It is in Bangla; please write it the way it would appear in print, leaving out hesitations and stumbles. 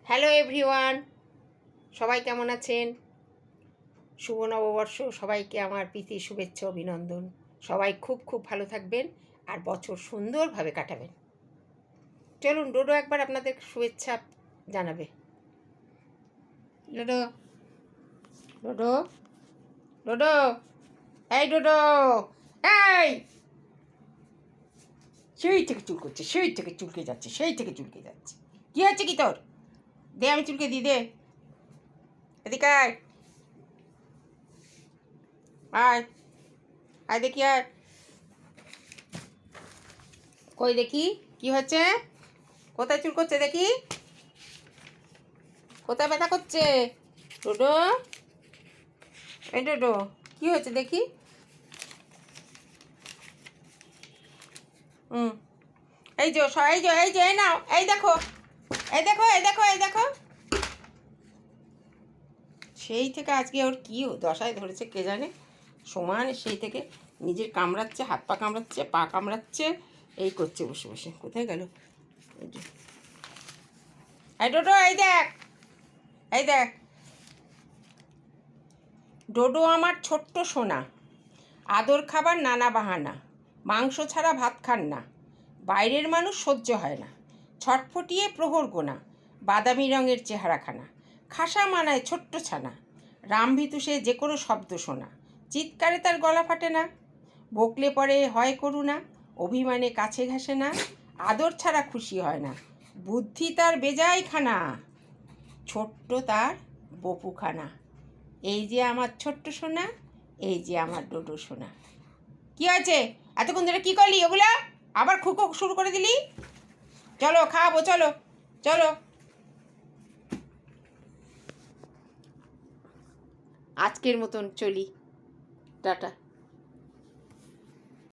হ্যালো এভরিওয়ান, সবাই কেমন আছেন? শুভ নববর্ষ, সবাইকে আমার প্রীতি শুভেচ্ছা অভিনন্দন। সবাই খুব খুব ভালো থাকবেন আর বছর সুন্দরভাবে কাটাবেন। চলুন, ডোডো একবার আপনাদের শুভেচ্ছা জানাবে। ডোডো, ডোডো, ডোডো, এই ডোডো, এই সেই থেকে চুল করছে, সেই থেকে চুলকে যাচ্ছে, সেই থেকে চুলকে যাচ্ছে। কী হচ্ছে কি তোর? দে, আমি চুলকে দিই, দে। এদিকে আয়, আয়, আয় দেখি, আয়। কই দেখি কি হচ্ছে? কোথায় চুল করছে দেখি? কোথায় ব্যথা করছে? ডোডো, এই ডোডো, কি হয়েছে দেখি? হুম, এই যে এই যে এই যে এই নাও, এই দেখো, এই দেখো, এই দেখো, এই দেখো। সেই থেকে আজকে ওর কী দশায় ধরেছে কে জানে। সমান সেই থেকে নিজের কামড়াচ্ছে, হাত পা কামড়াচ্ছে, পা কামড়াচ্ছে, এই করছে বসে বসে। কোথায় গেল? এই ডোডো, এই দেখ, এই দেখ। ডোডো আমার ছোট্ট সোনা, আদর খাবার নানা বাহানা, মাংস ছাড়া ভাত খান না, বাইরের মানুষ সহ্য হয় না, ছটফটিয়ে প্রহর গোনা, বাদামি রঙের চেহারাখানা, খাসা মানায় ছোট্ট ছানা, রামভিতু সে যে কোনো শব্দ শোনা, চিৎকারে তার গলা ফাটে না, বকলে পরে হয় করুণা, অভিমানে কাছে ঘাসে না, আদর ছাড়া খুশি হয় না, বুদ্ধি তার বেজায় খানা, ছোট্ট তার বপুখানা। এই যে আমার ছোট্ট সোনা, এই যে আমার ডোডো সোনা। কি আছে? এতক্ষণ ধরে কী করলি ওগুলা? আবার খুকো শুরু করে দিলি? চলো খাওয়াবো, চলো চলো। আজকের মতন চলি, টাটা।